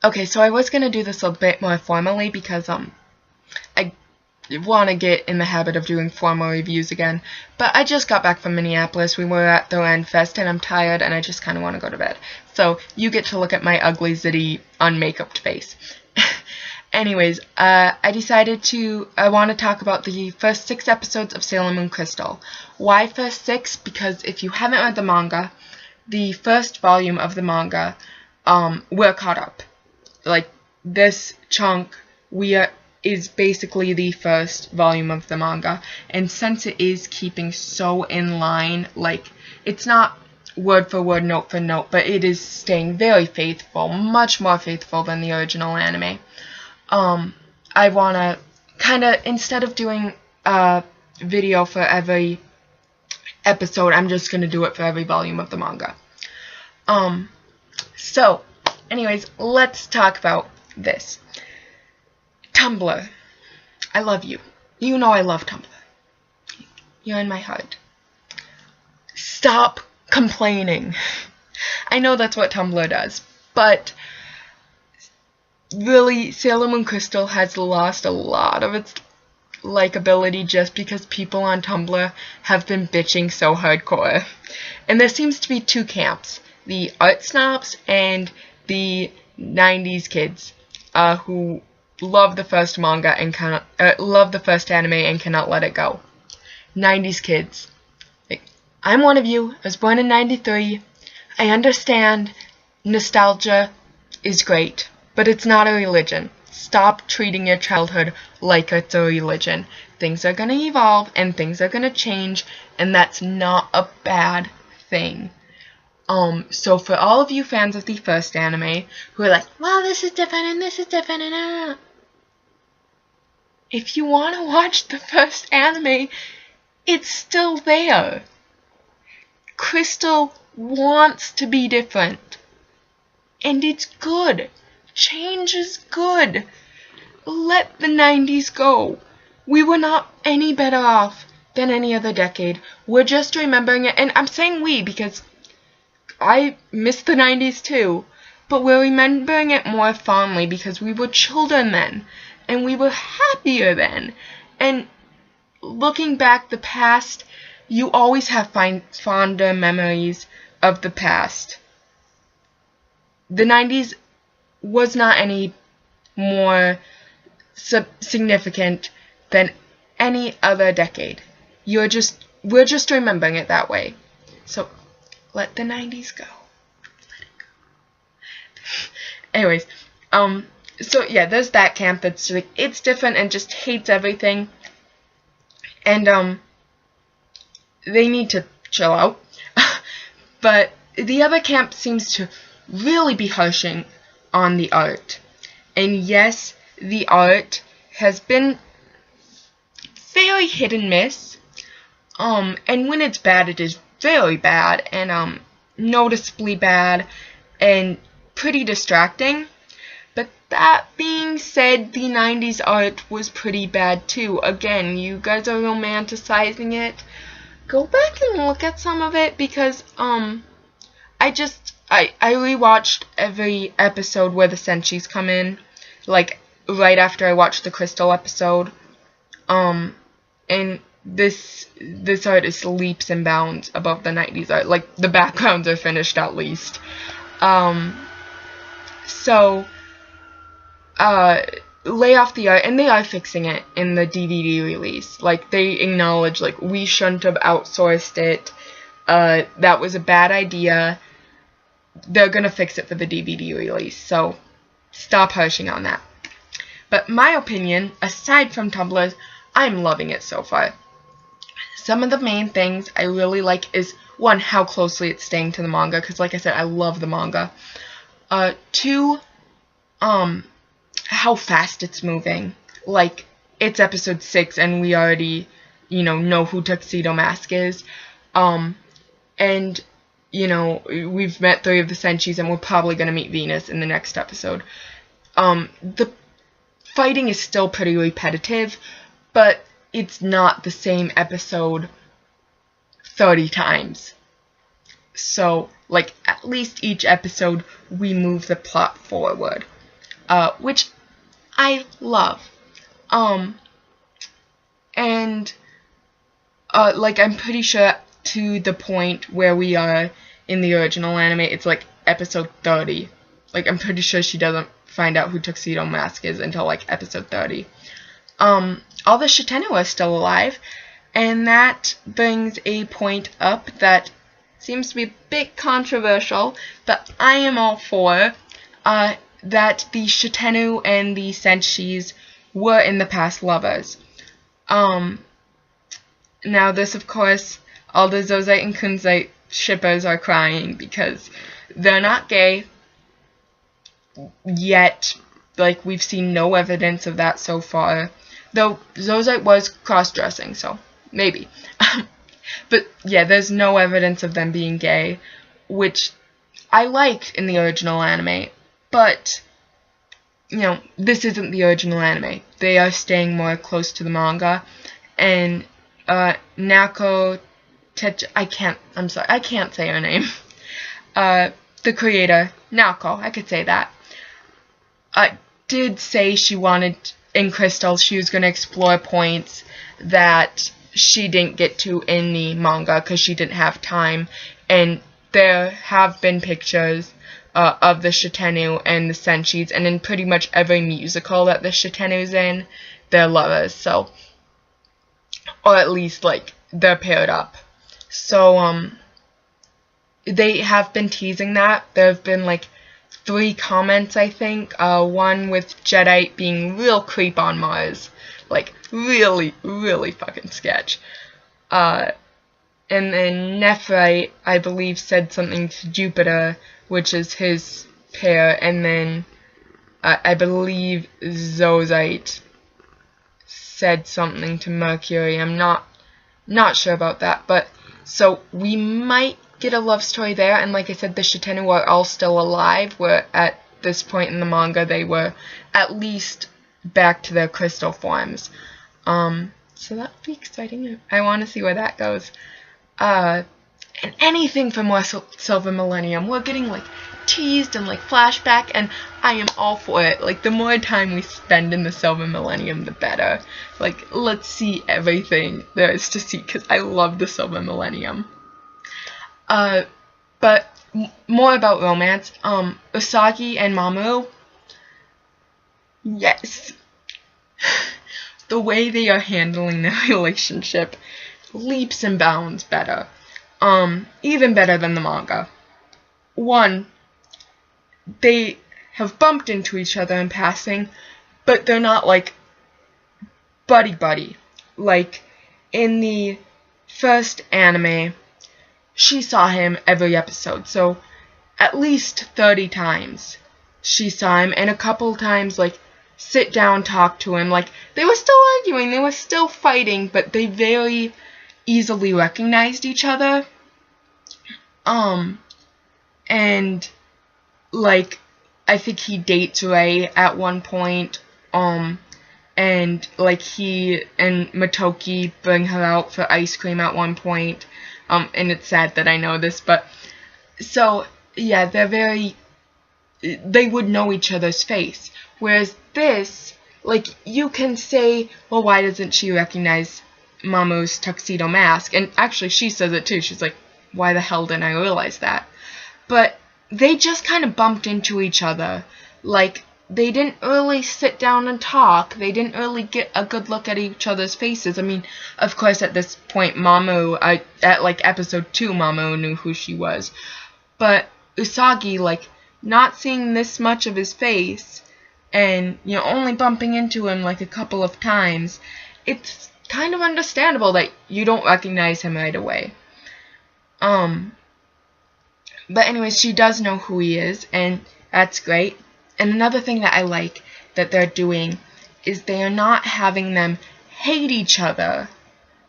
Okay, so I was gonna do this a bit more formally because I want to get in the habit of doing formal reviews again. But I just got back from Minneapolis. We were at the Land Fest and I'm tired and I just kind of want to go to bed. So you get to look at my ugly, zitty, unmakeuped face. Anyways, I decided I want to talk about the first 6 episodes of Sailor Moon Crystal. Why first 6? Because if you haven't read the manga, the first volume of the manga, we're caught up. Like, this chunk, is basically the first volume of the manga. And since it is keeping so in line, like, it's not word for word, note for note, but it is staying very faithful, much more faithful than the original anime. I want to kind of, instead of doing a video for every episode, I'm just going to do it for every volume of the manga. So, anyways, let's talk about this. Tumblr. I love you. You know I love Tumblr. You're in my heart. Stop complaining. I know that's what Tumblr does, but really, Sailor Moon Crystal has lost a lot of its likability just because people on Tumblr have been bitching so hardcore. And there seems to be 2 camps. The art snobs and the 90s kids who love the first manga and love the first anime and cannot let it go. 90s kids. I'm one of you. I was born in 93. I understand nostalgia is great, but it's not a religion. Stop treating your childhood like it's a religion. Things are going to evolve and things are going to change, and that's not a bad thing. So for all of you fans of the first anime who are like, well, this is different and this is different and if you want to watch the first anime, it's still there. Crystal wants to be different. And it's good. Change is good. Let the 90s go. We were not any better off than any other decade. We're just remembering it, and I'm saying we because I miss the 90s too, but we're remembering it more fondly because we were children then, and we were happier then. And looking back the past, you always have fonder memories of the past. The 90s was not any more significant than any other decade. We're just remembering it that way. So let the 90s go. Let it go. Anyways, so yeah, there's that camp that's like, it's different and just hates everything. And, they need to chill out. But the other camp seems to really be harshing on the art. And yes, the art has been very hit and miss. And when it's bad, it is very bad and noticeably bad and pretty distracting. But that being said, the 90s art was pretty bad too. Again, you guys are romanticizing it. Go back and look at some of it because I rewatched every episode where the Senshis come in, like right after I watched the Crystal episode. And this art is leaps and bounds above the 90s art. Like, the backgrounds are finished at least. So lay off the art, and they are fixing it in the DVD release. Like, they acknowledge, like, we shouldn't have outsourced it. That was a bad idea. They're gonna fix it for the DVD release, so stop harshing on that. But my opinion, aside from Tumblr's, I'm loving it so far. Some of the main things I really like is, 1, how closely it's staying to the manga, because like I said, I love the manga. 2, how fast it's moving. Like, it's episode 6, and we already, know who Tuxedo Mask is. And, we've met 3 of the Senshis, and we're probably going to meet Venus in the next episode. The fighting is still pretty repetitive, but it's not the same episode 30 times. So, like, at least each episode, we move the plot forward. which I love. And like, I'm pretty sure to the point where we are in the original anime, it's like episode 30. Like, I'm pretty sure she doesn't find out who Tuxedo Mask is until like episode 30. All the Shitenu are still alive, and that brings a point up that seems to be a bit controversial, but I am all for that the Shitenu and the Senshis were in the past lovers. Now this, of course, all the Zozite and Kunzite shippers are crying because they're not gay yet. Like, we've seen no evidence of that so far. Though Zozite was cross-dressing, so maybe. But yeah, there's no evidence of them being gay, which I liked in the original anime. But, you know, this isn't the original anime. They are staying more close to the manga. And Naoko I can't say her name. The creator, Naoko, I could say that, did say she wanted, in Crystal, she was going to explore points that she didn't get to in the manga because she didn't have time. And there have been pictures of the Shitenu and the Senshis, and in pretty much every musical that the Shitenu's in, they're lovers, so, or at least, like, they're paired up. So, they have been teasing that. There have been, like, 3 comments, I think. One with Jadeite being real creep on Mars. Like, really, really fucking sketch. And then Nephrite, I believe, said something to Jupiter, which is his pair. And then, I believe Zozite said something to Mercury. I'm not sure about that. But, so, we might get a love story there, and like I said, the Shitenu are all still alive, where at this point in the manga they were at least back to their crystal forms. So that'll be exciting. I want to see where that goes. And anything for more Silver Millennium. We're getting like teased and like flashback, and I am all for it. Like, the more time we spend in the Silver Millennium, the better. Like, let's see everything there is to see, because I love the Silver Millennium. But more about romance. Usagi and Mamoru. Yes. The way they are handling their relationship, leaps and bounds better. Even better than the manga. One, they have bumped into each other in passing, but they're not like buddy-buddy. Like, in the first anime, she saw him every episode, so at least 30 times she saw him, and a couple times, like, sit down, talk to him. Like, they were still arguing, they were still fighting, but they very easily recognized each other. And, like, I think he dates Rei at one point, and, like, he and Motoki bring her out for ice cream at one point. And it's sad that I know this, but, so, yeah, they would know each other's face. Whereas this, like, you can say, well, why doesn't she recognize Mamoru's tuxedo mask? And actually, she says it too. She's like, why the hell didn't I realize that? But they just kind of bumped into each other. Like, they didn't really sit down and talk. They didn't really get a good look at each other's faces. I mean, of course, at this point, Mamoru, at, like, episode 2, Mamoru knew who she was. But Usagi, like, not seeing this much of his face, and, you know, only bumping into him, like, a couple of times, it's kind of understandable that you don't recognize him right away. But anyways, she does know who he is, and that's great. And another thing that I like that they're doing is they are not having them hate each other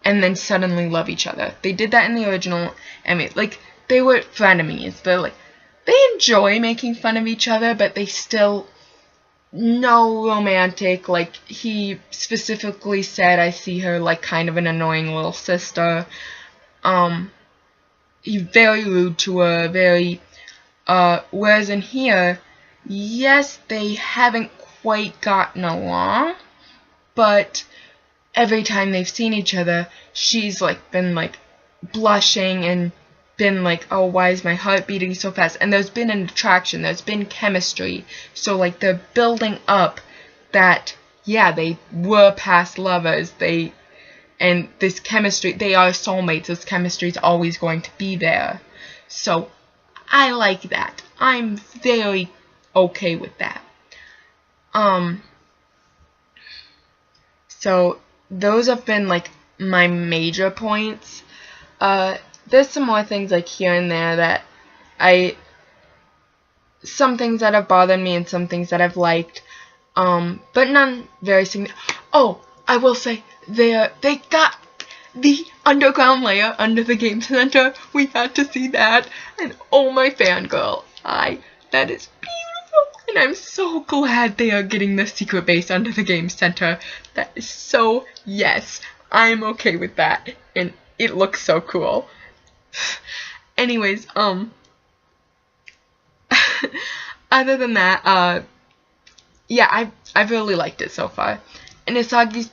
and then suddenly love each other. They did that in the original. I mean, like, they were frenemies. They're like, they enjoy making fun of each other, but they still no romantic. Like, he specifically said, I see her like kind of an annoying little sister. He's very rude to her, very, whereas in here, yes, they haven't quite gotten along, but every time they've seen each other, she's like been like blushing and been like, oh, why is my heart beating so fast? And there's been an attraction, there's been chemistry, so like they're building up that, yeah, they were past lovers, and this chemistry, they are soulmates, this chemistry is always going to be there. So I like that. I'm very okay with that. So those have been like my major points. There's some more things like here and there that some things that have bothered me and some things that I've liked, but none very significant. Oh, I will say, they got the underground layer under the game center. We had to see that, and oh my fangirl, that is beautiful, and I'm so glad they are getting the secret base under the game center. That is so, yes, I'm okay with that, and it looks so cool. Anyways, other than that, yeah, I've really liked it so far, and Usagi's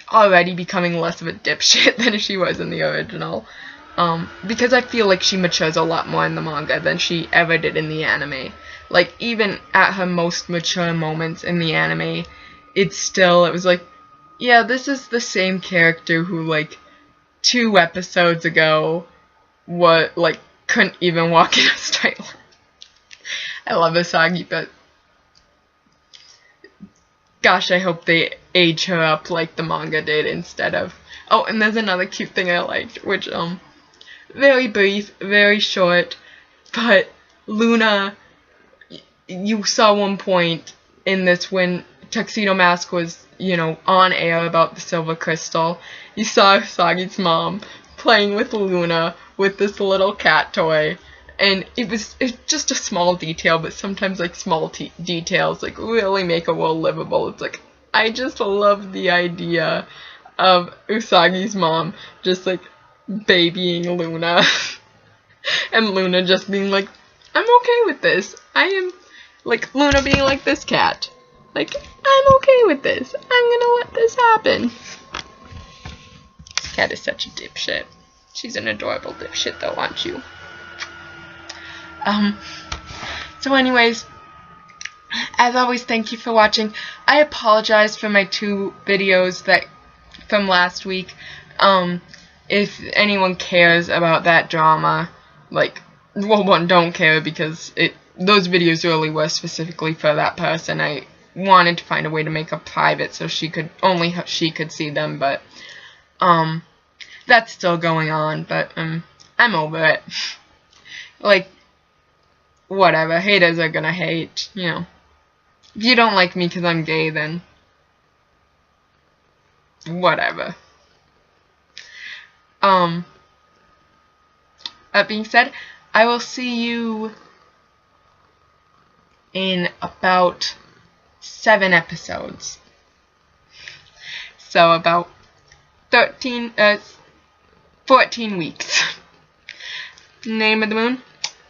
already becoming less of a dipshit than she was in the original, because I feel like she matures a lot more in the manga than she ever did in the anime. Like, even at her most mature moments in the anime, it was like, yeah, this is the same character who, like, 2 episodes ago, couldn't even walk in a straight line. I love Usagi, but gosh, I hope they age her up like the manga did instead of... Oh, and there's another cute thing I liked, which, very brief, very short, but Luna, you saw one point in this when Tuxedo Mask was, on air about the Silver Crystal. You saw Usagi's mom playing with Luna with this little cat toy. And it's just a small detail, but sometimes, like, small details, like, really make a world livable. It's like, I just love the idea of Usagi's mom just, like, babying Luna. And Luna just being like, I'm okay with this. I am, like, Luna being like, this cat. Like, I'm okay with this. I'm gonna let this happen. This cat is such a dipshit. She's an adorable dipshit, though, aren't you? So anyways, as always, thank you for watching. I apologize for my 2 videos from last week. If anyone cares about that drama, like, well, one, don't care, because those videos really were specifically for that person. I wanted to find a way to make them private so only she could see them, but, that's still going on, but, I'm over it. Like, whatever, haters are gonna hate, If you don't like me because I'm gay, then whatever. That being said, I will see you in about 7 episodes. So about 14 weeks. Name of the moon.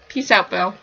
Peace out, Bill.